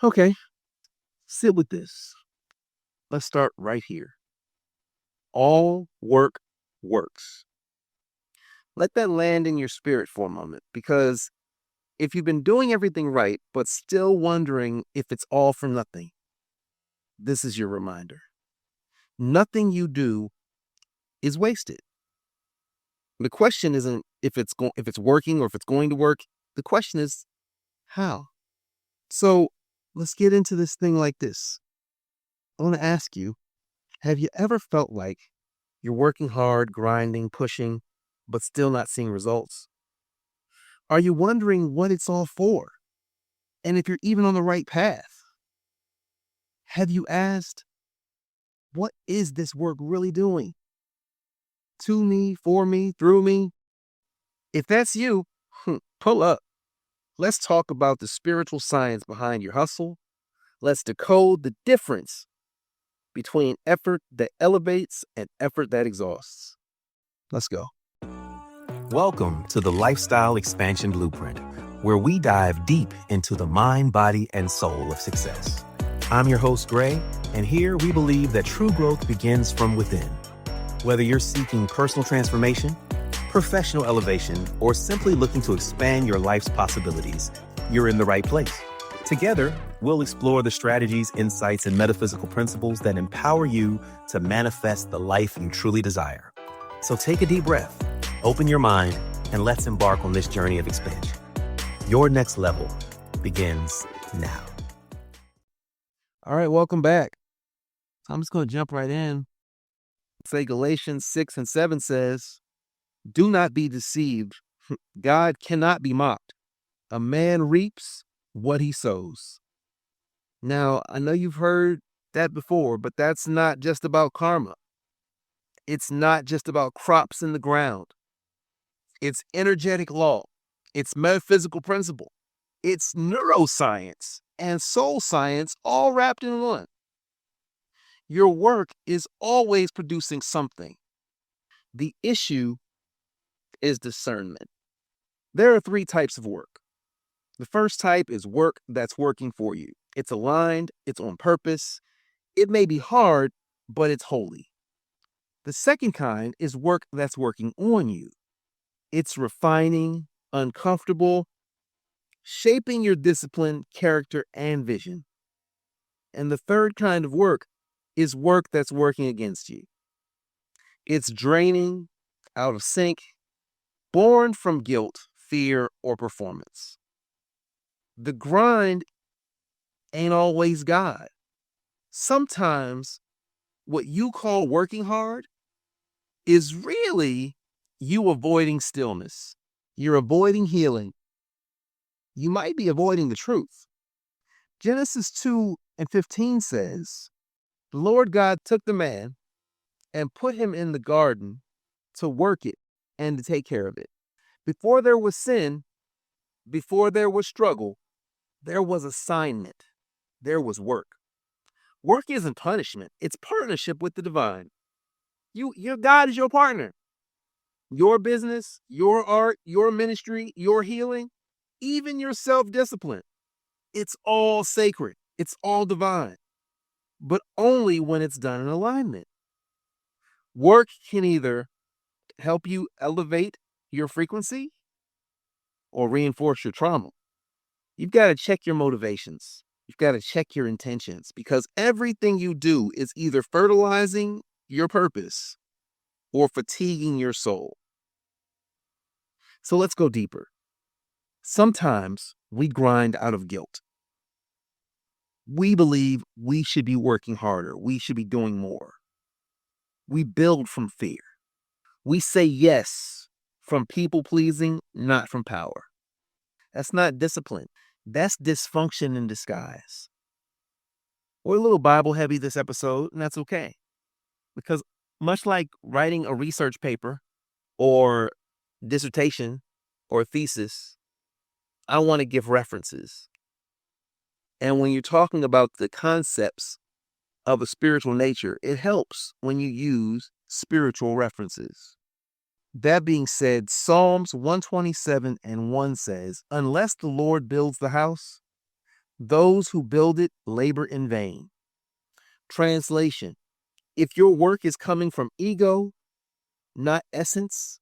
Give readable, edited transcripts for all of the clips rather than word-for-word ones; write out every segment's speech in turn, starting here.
Okay, sit with this. Let's start right here. All work works. Let that land in your spirit for a moment because if you've been doing everything right, but still wondering if it's all for nothing, this is your reminder. Nothing you do is wasted. The question isn't if it's working or if it's going to work. The question is how. So let's get into this thing like this. I want to ask you, have you ever felt like you're working hard, grinding, pushing, but still not seeing results? Are you wondering what it's all for? And if you're even on the right path? Have you asked, what is this work really doing? To me, for me, through me? If that's you, pull up. Let's talk about the spiritual science behind your hustle. Let's decode the difference between effort that elevates and effort that exhausts. Let's go. Welcome to the Lifestyle Expansion Blueprint, where we dive deep into the mind, body, and soul of success. I'm your host, Gray, and here we believe that true growth begins from within. Whether you're seeking personal transformation, professional elevation, or simply looking to expand your life's possibilities, you're in the right place. Together, we'll explore the strategies, insights, and metaphysical principles that empower you to manifest the life you truly desire. So take a deep breath, open your mind, and let's embark on this journey of expansion. Your next level begins now. All right, welcome back. I'm just going to jump right in. Say Galatians 6 and 7 says, do not be deceived. God cannot be mocked. A man reaps what he sows. Now, I know you've heard that before, but that's not just about karma. It's not just about crops in the ground. It's energetic law. It's metaphysical principle. It's neuroscience and soul science all wrapped in one. Your work is always producing something. The issue is discernment. There are three types of work. The first type is work that's working for you. It's aligned, it's on purpose. It may be hard, but it's holy. The second kind is work that's working on you. It's refining, uncomfortable, shaping your discipline, character, and vision. And the third kind of work is work that's working against you. It's draining, out of sync, born from guilt, fear, or performance. The grind ain't always God. Sometimes what you call working hard is really you avoiding stillness. You're avoiding healing. You might be avoiding the truth. Genesis 2 and 15 says, the Lord God took the man and put him in the garden to work it and to take care of it. Before there was sin, before there was struggle, there was assignment. There was work. Work isn't punishment. It's partnership with the divine. Your God is your partner. Your business, your art, your ministry, your healing, even your self-discipline. It's all sacred. It's all divine, but only when it's done in alignment. Work can either help you elevate your frequency or reinforce your trauma. You've got to check your motivations. You've got to check your intentions because everything you do is either fertilizing your purpose or fatiguing your soul. So let's go deeper. Sometimes we grind out of guilt. We believe we should be working harder. We should be doing more. We build from fear. We say yes from people pleasing, not from power. That's not discipline. That's dysfunction in disguise. We're a little Bible heavy this episode, and that's okay. Because much like writing a research paper or dissertation or thesis, I want to give references. And when you're talking about the concepts of a spiritual nature, it helps when you use spiritual references. That being said, Psalms 127 and 1 says, unless the Lord builds the house, Those who build it labor in vain. Translation: if your work is coming from ego, not essence,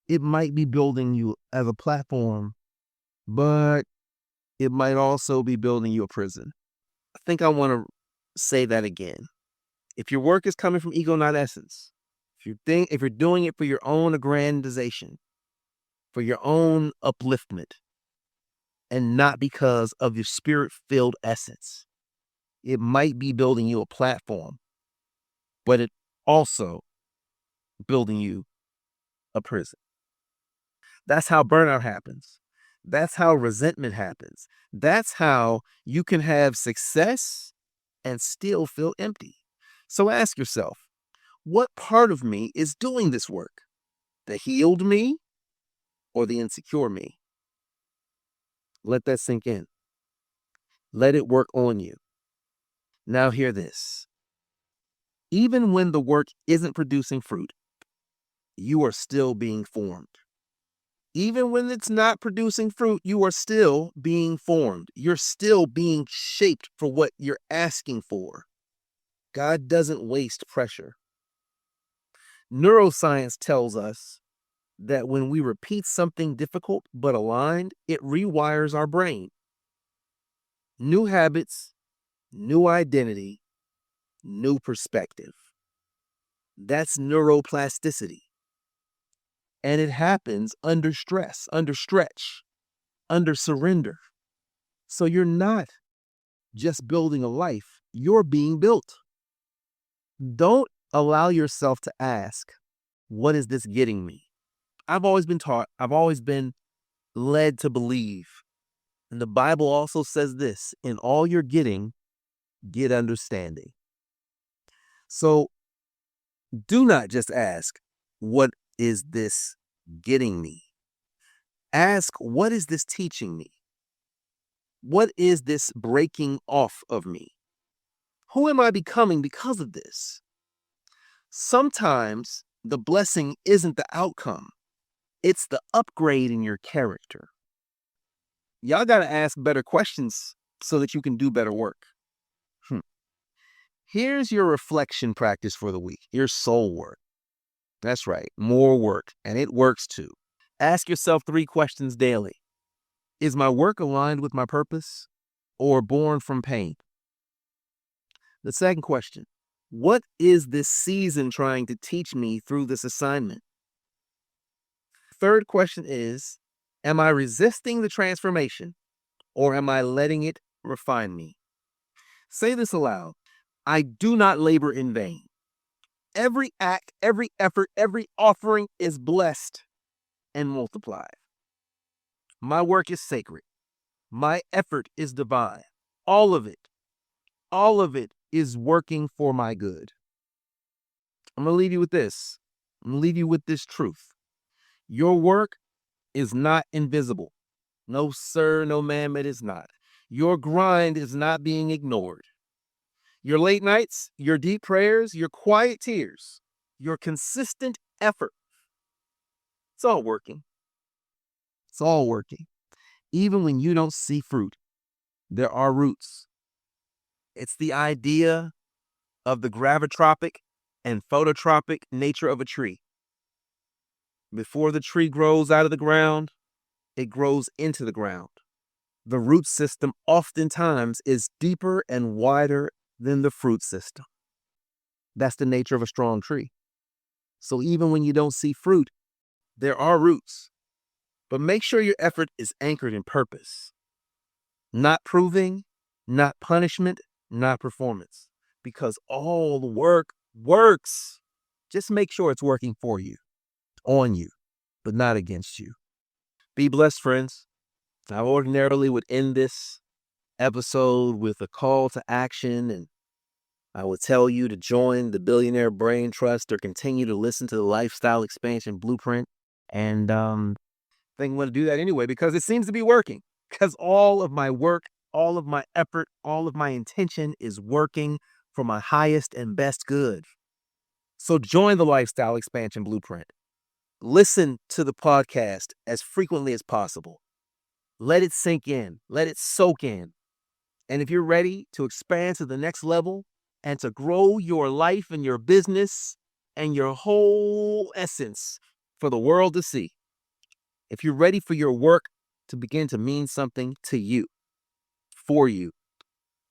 it might be building you as a platform, but it might also be building you a prison. I think I want to say that again. If your work is coming from ego, not essence, if you're doing it for your own aggrandization, for your own upliftment, and not because of your spirit-filled essence, it might be building you a platform, but it also building you a prison. That's how burnout happens. That's how resentment happens. That's how you can have success and still feel empty. So ask yourself, what part of me is doing this work? The healed me or the insecure me? Let that sink in. Let it work on you. Now hear this. Even when the work isn't producing fruit, you are still being formed. Even when it's not producing fruit, you are still being formed. You're still being shaped for what you're asking for. God doesn't waste pressure. Neuroscience tells us that when we repeat something difficult but aligned, it rewires our brain. New habits, new identity, new perspective. That's neuroplasticity. And it happens under stress, under stretch, under surrender. So you're not just building a life, you're being built. Don't allow yourself to ask, what is this getting me? I've always been taught, I've always been led to believe. And the Bible also says this, in all you're getting, get understanding. So do not just ask, what is this getting me? Ask, what is this teaching me? What is this breaking off of me? Who am I becoming because of this? Sometimes the blessing isn't the outcome. It's the upgrade in your character. Y'all got to ask better questions so that you can do better work. Here's your reflection practice for the week, your soul work. That's right, more work, and it works too. Ask yourself 3 questions daily. Is my work aligned with my purpose or born from pain? The second question, what is this season trying to teach me through this assignment? Third question is, am I resisting the transformation or am I letting it refine me? Say this aloud. I do not labor in vain. Every act, every effort, every offering is blessed and multiplied. My work is sacred. My effort is divine. All of it is working for my good. I'm going to leave you with this. I'm going to leave you with this truth. Your work is not invisible. No, sir, no, ma'am, it is not. Your grind is not being ignored. Your late nights, your deep prayers, your quiet tears, your consistent effort, it's all working. It's all working. Even when you don't see fruit, there are roots. It's the idea of the gravitropic and phototropic nature of a tree. Before the tree grows out of the ground, it grows into the ground. The root system oftentimes is deeper and wider than the fruit system. That's the nature of a strong tree. So even when you don't see fruit, there are roots. But make sure your effort is anchored in purpose. Not proving, not punishment, not performance. Because all the work works. Just make sure it's working for you, on you, but not against you. Be blessed, friends. I ordinarily would end this episode with a call to action, and I would tell you to join the Billionaire Brain Trust or continue to listen to the Lifestyle Expansion Blueprint. And I think I'm going to do that anyway because it seems to be working. Because all of my work, all of my effort, all of my intention is working for my highest and best good. So join the Lifestyle Expansion Blueprint. Listen to the podcast as frequently as possible. Let it sink in. Let it soak in. And if you're ready to expand to the next level and to grow your life and your business and your whole essence for the world to see, if you're ready for your work to begin to mean something to you, for you,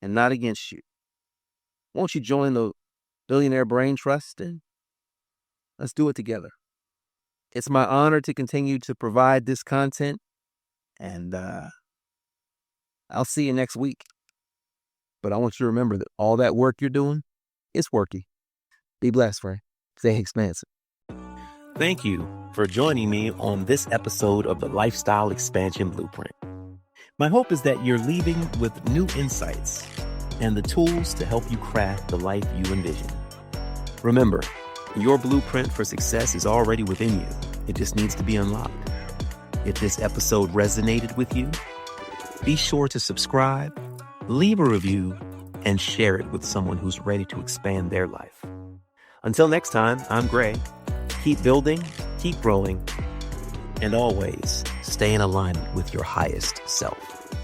and not against you, won't you join the Billionaire Brain Trust and let's do it together? It's my honor to continue to provide this content, and I'll see you next week. But I want you to remember that all that work you're doing, it's worky. Be blessed, friend. Stay expansive. Thank you for joining me on this episode of the Lifestyle Expansion Blueprint. My hope is that you're leaving with new insights and the tools to help you craft the life you envision. Remember, your blueprint for success is already within you. It just needs to be unlocked. If this episode resonated with you, be sure to subscribe, leave a review, and share it with someone who's ready to expand their life. Until next time, I'm Gray. Keep building, keep growing, and always stay in alignment with your highest self.